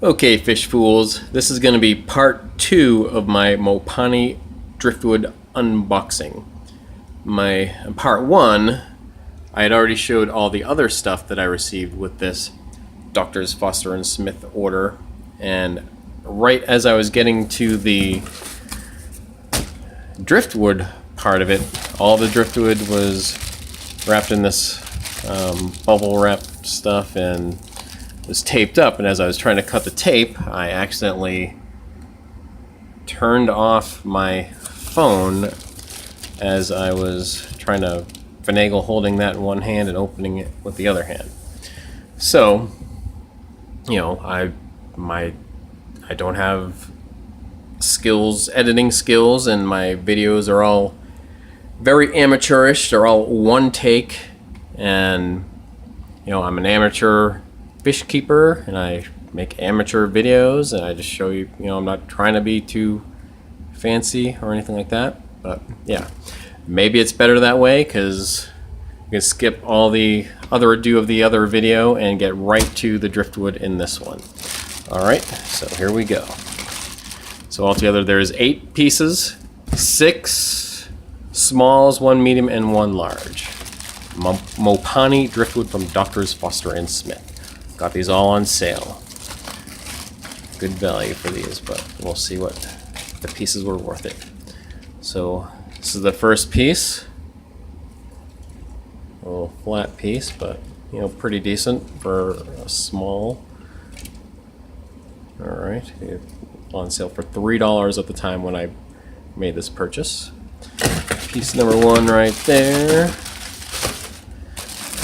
Okay, fish fools, this is going to be part 2 of my Mopani Driftwood unboxing. My part 1, I had already showed all the other stuff that I received with this Drs. Foster and Smith order, and right as I was getting to the driftwood part of it, all the driftwood was wrapped in this bubble wrap stuff and was taped up, and as I was trying to cut the tape, I accidentally turned off my phone as I was trying to finagle holding that in one hand and opening it with the other hand. So, you know, I don't have editing skills, and my videos are all very amateurish. They're all one take, and you know, I'm an amateur fish keeper and I make amateur videos, and I just show you, you know, I'm not trying to be too fancy or anything like that, but yeah, maybe it's better that way because you can skip all the other ado of the other video and get right to the driftwood in this one. Alright, so here we go. So altogether there's 8 pieces, 6 smalls, 1 medium, and 1 large. Mopani Driftwood from Drs. Foster and Smith. Got these all on sale. Good value for these, but we'll see what the pieces were worth it. So this is the first piece. A little flat piece, but you know, pretty decent for a small. Alright, on sale for $3 at the time when I made this purchase. Piece number 1 right there.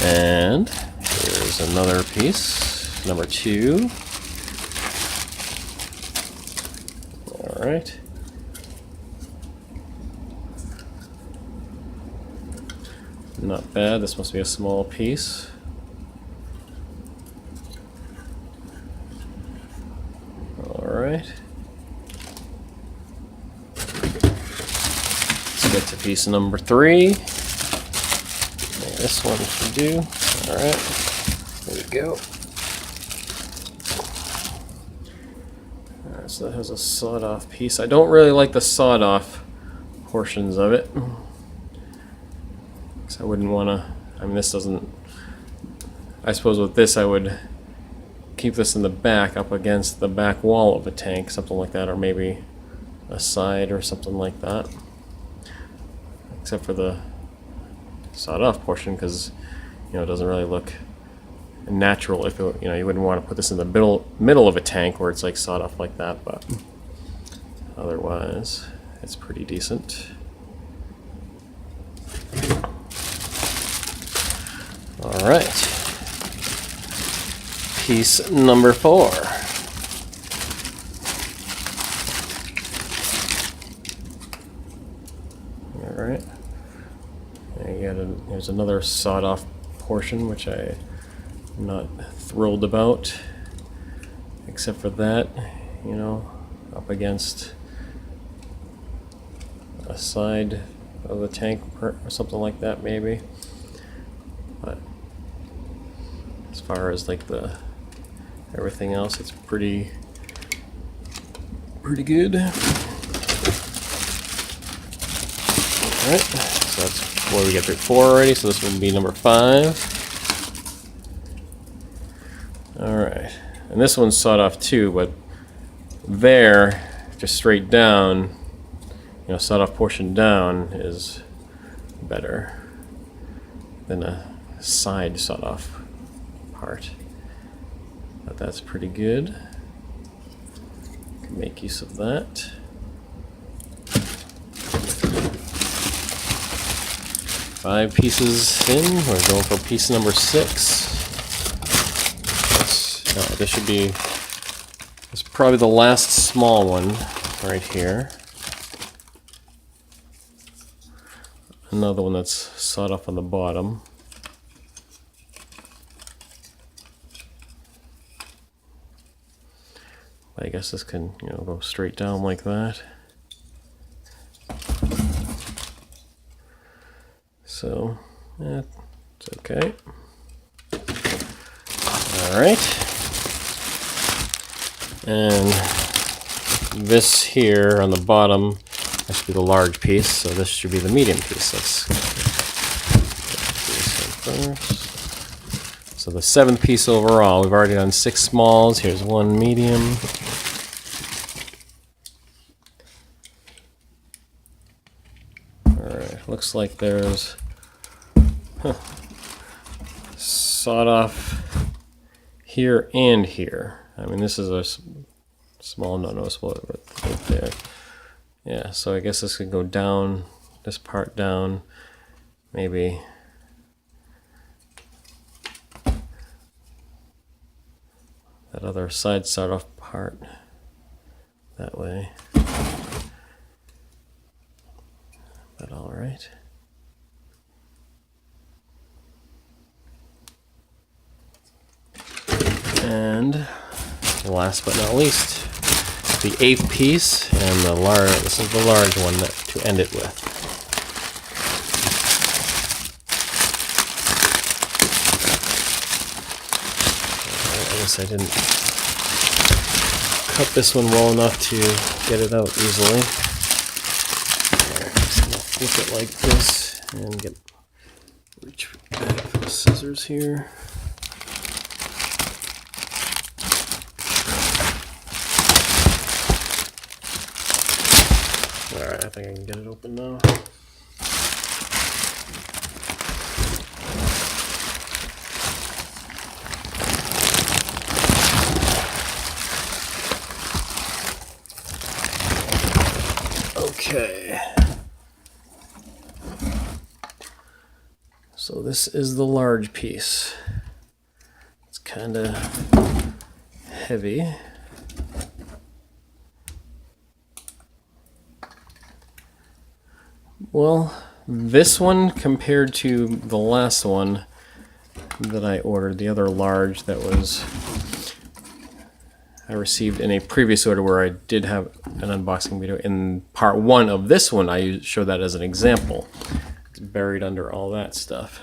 And there's another piece, number 2. Alright. Not bad, this must be a small piece. Alright. Let's get to piece number 3. This one should do. Alright, there we go. Alright, so that has a sawed off piece. I don't really like the sawed off portions of it, because I wouldn't want to, I mean, this doesn't, I suppose with this I would keep this in the back up against the back wall of a tank, something like that, or maybe a side or something like that, except for the sawed off portion, because you know, it doesn't really look natural. If it, you know, you wouldn't want to put this in the middle of a tank where it's like sawed off like that, but otherwise it's pretty decent. All right, piece number 4. All right. There's another sawed-off portion, which I'm not thrilled about, except for that, you know, up against a side of the tank or something like that, maybe. But as far as like the everything else, it's pretty good. All right, so that's where we get through 4 already, so this would be number 5. Alright, and this one's sawed off too, but there, just straight down, you know, sawed off portion down is better than a side sawed off part. But that's pretty good. Can make use of that. Five pieces in, we're going for piece number 6. This should be, it's probably the last small one right here. Another one that's sawed off on the bottom. I guess this can, you know, go straight down like that. So, it's okay. All right. And this here on the bottom, that should be the large piece, so this should be the medium piece. Let's get this one first. So the 7th piece overall, we've already done 6 smalls. Here's 1 medium. Alright, looks like there's sawed off here and here. I mean, this is a small, not noticeable right there. Yeah, so I guess this could go down, this part down, maybe that other side sawed off part that way. That all right? And last but not least, the 8th piece, and this is the large one to end it with. I guess I didn't cut this one well enough to get it out easily. So I'll flip it like this and reach back for the scissors here. Alright, I think I can get it open now. Okay. So this is the large piece. It's kind of heavy. Well, this one compared to the last one that I ordered, the other large that I received in a previous order where I did have an unboxing video. In part 1 of this one, I showed that as an example. It's buried under all that stuff.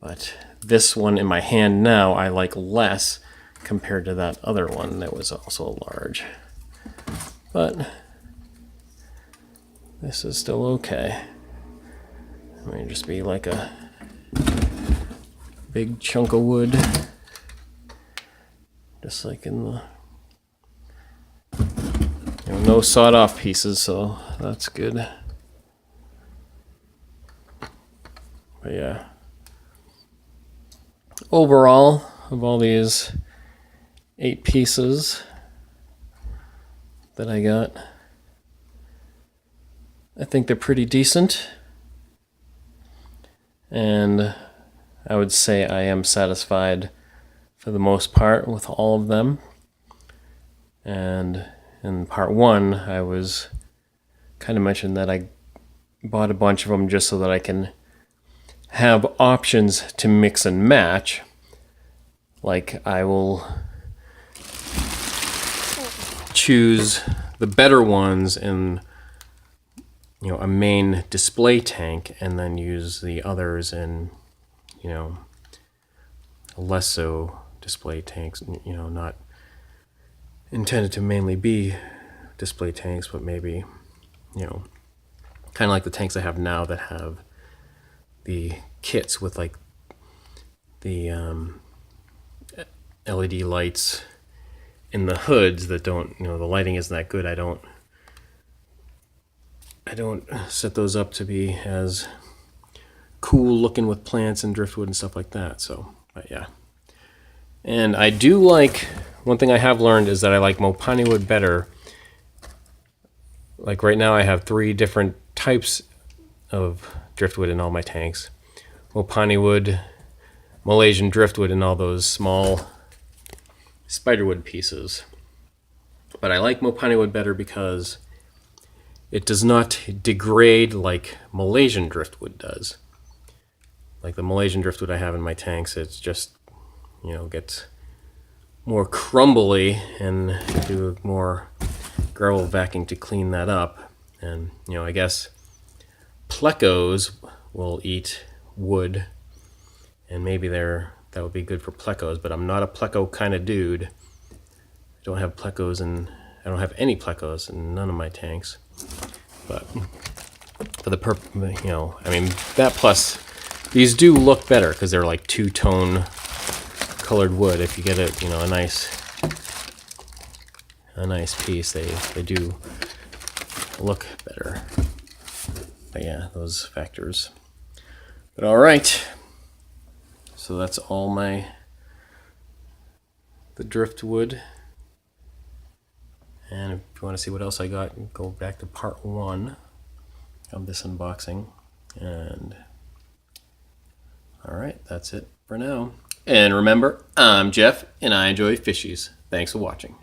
But this one in my hand now, I like less compared to that other one that was also large. But this is still okay. It may just be like a big chunk of wood, just like in the, no sawed off pieces, so that's good. But yeah, overall, of all these 8 pieces that I got, I think they're pretty decent, and I would say I am satisfied for the most part with all of them. And in part 1, I was kind of mentioned that I bought a bunch of them just so that I can have options to mix and match. Like, I will choose the better ones in a main display tank, and then use the others in less so display tanks, not intended to mainly be display tanks, but maybe kind of like the tanks I have now that have the kits with like the LED lights in the hoods that don't, the lighting isn't that good. I don't set those up to be as cool looking with plants and driftwood and stuff like that. So, but yeah. And I do like, one thing I have learned is that I like Mopani wood better. Like right now I have 3 different types of driftwood in all my tanks. Mopani wood, Malaysian driftwood, and all those small spiderwood pieces. But I like Mopani wood better because it does not degrade like Malaysian driftwood does. Like the Malaysian driftwood I have in my tanks, it's just, gets more crumbly, and do more gravel vacuuming to clean that up. And, I guess plecos will eat wood, and maybe that would be good for plecos, but I'm not a pleco kind of dude. don't have plecos, and I don't have any plecos in none of my tanks. But for the you know, I mean, that plus these do look better because they're like two-tone colored wood. If you get it, you know, a nice piece, they do look better. But yeah, those factors. But all right, so that's all the driftwood. And if you want to see what else I got, go back to part 1 of this unboxing. And all right, that's it for now. And remember, I'm Jeff, and I enjoy fishies. Thanks for watching.